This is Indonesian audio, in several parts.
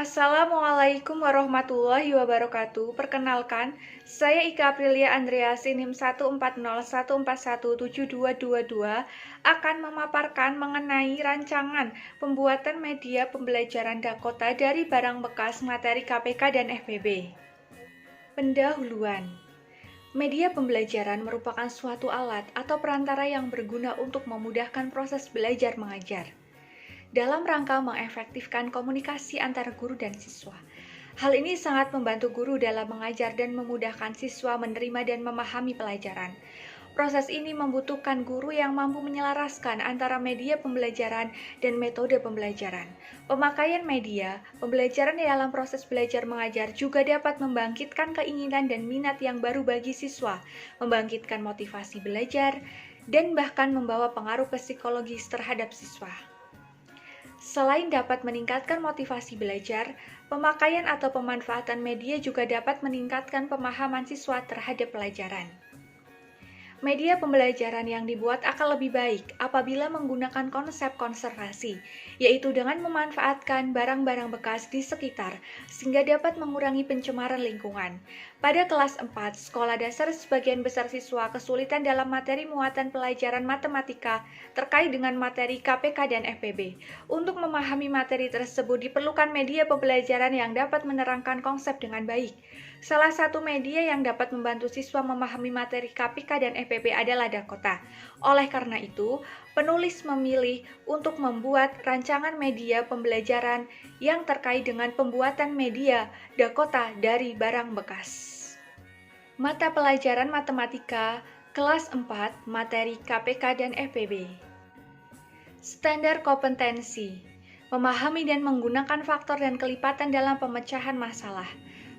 Assalamualaikum warahmatullahi wabarakatuh. Perkenalkan, saya Ika Aprilia Andreasi NIM 14014172222 akan memaparkan mengenai rancangan pembuatan media pembelajaran Dakota dari barang bekas materi KPK dan FPB. Pendahuluan. Media pembelajaran merupakan suatu alat atau perantara yang berguna untuk memudahkan proses belajar mengajar dalam rangka mengefektifkan komunikasi antara guru dan siswa. Hal ini sangat membantu guru dalam mengajar dan memudahkan siswa menerima dan memahami pelajaran. Proses ini membutuhkan guru yang mampu menyelaraskan antara media pembelajaran dan metode pembelajaran. Pemakaian media pembelajaran di dalam proses belajar mengajar juga dapat membangkitkan keinginan dan minat yang baru bagi siswa, membangkitkan motivasi belajar, dan bahkan membawa pengaruh psikologis terhadap siswa. Selain dapat meningkatkan motivasi belajar, pemakaian atau pemanfaatan media juga dapat meningkatkan pemahaman siswa terhadap pelajaran. Media pembelajaran yang dibuat akan lebih baik apabila menggunakan konsep konservasi, yaitu dengan memanfaatkan barang-barang bekas di sekitar, sehingga dapat mengurangi pencemaran lingkungan. Pada kelas 4, sekolah dasar sebagian besar siswa kesulitan dalam materi muatan pelajaran matematika terkait dengan materi KPK dan FPB. Untuk memahami materi tersebut diperlukan media pembelajaran yang dapat menerangkan konsep dengan baik. Salah satu media yang dapat membantu siswa memahami materi KPK dan FPB adalah Dakota. Oleh karena itu, penulis memilih untuk membuat rancangan media pembelajaran yang terkait dengan pembuatan media Dakota dari barang bekas. Mata pelajaran matematika kelas 4, materi KPK dan FPB. Standar kompetensi: memahami dan menggunakan faktor dan kelipatan dalam pemecahan masalah.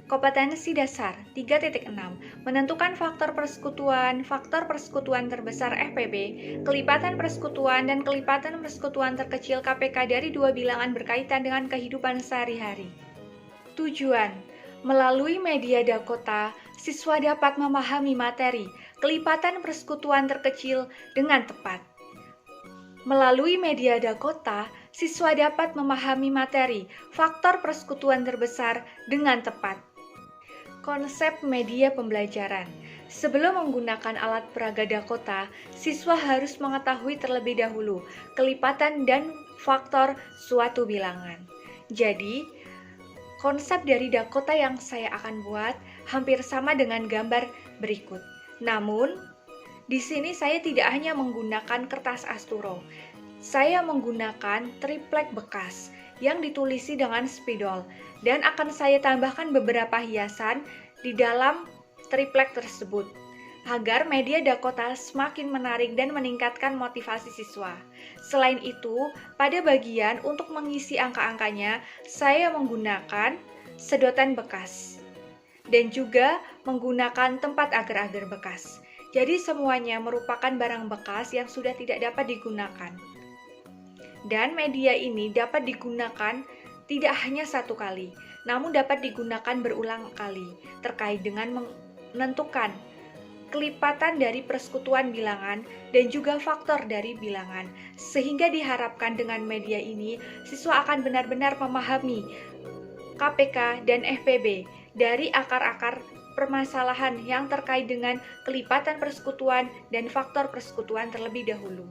Kompetensi dasar 3.6 menentukan faktor persekutuan terbesar FPB, kelipatan persekutuan dan kelipatan persekutuan terkecil KPK dari dua bilangan berkaitan dengan kehidupan sehari-hari. Tujuan: melalui media Dakota, siswa dapat memahami materi kelipatan persekutuan terkecil dengan tepat. Melalui media Dakota, siswa dapat memahami materi faktor persekutuan terbesar dengan tepat. Konsep media pembelajaran. Sebelum menggunakan alat peraga Dakota, siswa harus mengetahui terlebih dahulu kelipatan dan faktor suatu bilangan. Jadi, konsep dari Dakota yang saya akan buat hampir sama dengan gambar berikut. Namun, di sini saya tidak hanya menggunakan kertas asturo. Saya menggunakan triplek bekas yang ditulisi dengan spidol, dan akan saya tambahkan beberapa hiasan di dalam triplek tersebut agar media Dakota semakin menarik dan meningkatkan motivasi siswa. Selain itu, pada bagian untuk mengisi angka-angkanya, saya menggunakan sedotan bekas dan juga menggunakan tempat agar-agar bekas. Jadi semuanya merupakan barang bekas yang sudah tidak dapat digunakan. Dan media ini dapat digunakan tidak hanya satu kali, namun dapat digunakan berulang kali terkait dengan menentukan kelipatan dari persekutuan bilangan dan juga faktor dari bilangan. Sehingga diharapkan dengan media ini, siswa akan benar-benar memahami KPK dan FPB dari akar-akar permasalahan yang terkait dengan kelipatan persekutuan dan faktor persekutuan terlebih dahulu.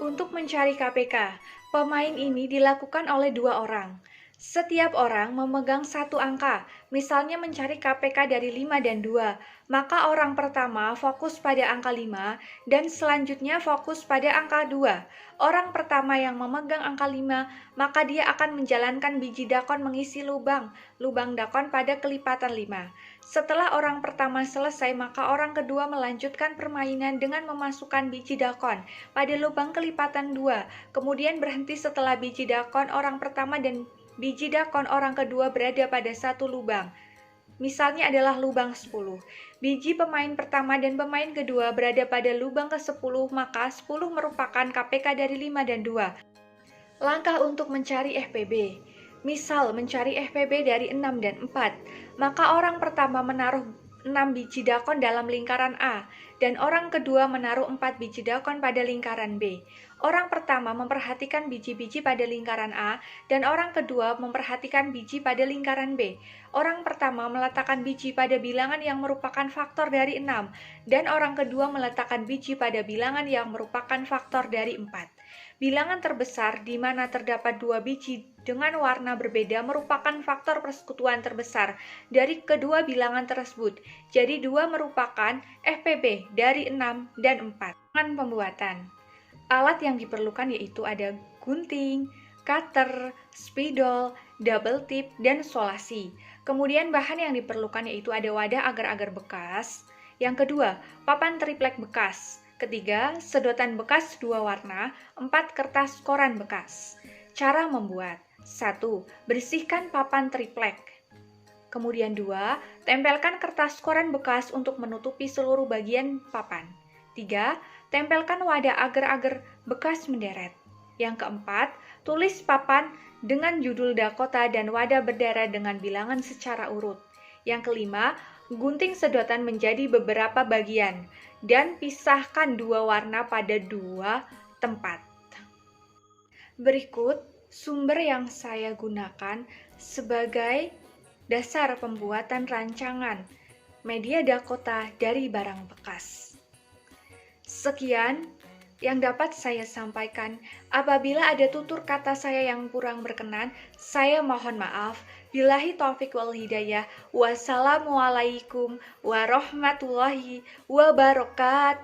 Untuk mencari KPK, pemain ini dilakukan oleh dua orang. Setiap orang memegang satu angka, misalnya mencari KPK dari 5 dan 2, maka orang pertama fokus pada angka 5 dan selanjutnya fokus pada angka 2. Orang pertama yang memegang angka 5, maka dia akan menjalankan biji dakon mengisi lubang dakon pada kelipatan 5. Setelah orang pertama selesai, maka orang kedua melanjutkan permainan dengan memasukkan biji dakon pada lubang kelipatan 2, kemudian berhenti setelah biji dakon orang pertama dan biji dakon orang kedua berada pada satu lubang. Misalnya adalah lubang 10. Biji pemain pertama dan pemain kedua berada pada lubang ke-10, maka 10 merupakan KPK dari 5 dan 2. Langkah untuk mencari FPB. Misal mencari FPB dari 6 dan 4, maka orang pertama menaruh 6 biji dakon dalam lingkaran A, dan orang kedua menaruh 4 biji dakon pada lingkaran B. Orang pertama memperhatikan biji-biji pada lingkaran A, dan orang kedua memperhatikan biji pada lingkaran B. Orang pertama meletakkan biji pada bilangan yang merupakan faktor dari 6, dan orang kedua meletakkan biji pada bilangan yang merupakan faktor dari 4. Bilangan terbesar di mana terdapat 2 biji dengan warna berbeda merupakan faktor persekutuan terbesar dari kedua bilangan tersebut. Jadi 2 merupakan FPB dari 6 dan 4. Pembuatan. Alat yang diperlukan yaitu ada gunting, cutter, spidol, double tip, dan solasi. Kemudian bahan yang diperlukan yaitu ada wadah agar-agar bekas. Yang kedua, papan triplek bekas. Ketiga, sedotan bekas 2 warna, 4 kertas koran bekas. Cara membuat. 1. Bersihkan papan triplek. Kemudian 2. Tempelkan kertas koran bekas untuk menutupi seluruh bagian papan. 3. Tempelkan wadah agar-agar bekas menderet. Yang keempat, tulis papan dengan judul Dakota dan wadah berdarah dengan bilangan secara urut. Yang kelima, gunting sedotan menjadi beberapa bagian dan pisahkan 2 warna pada 2 tempat. Berikut sumber yang saya gunakan sebagai dasar pembuatan rancangan media Dakota dari barang bekas. Sekian yang dapat saya sampaikan. Apabila ada tutur kata saya yang kurang berkenan, saya mohon maaf. Billahi taufiq wal hidayah. Wassalamualaikum warahmatullahi wabarakatuh.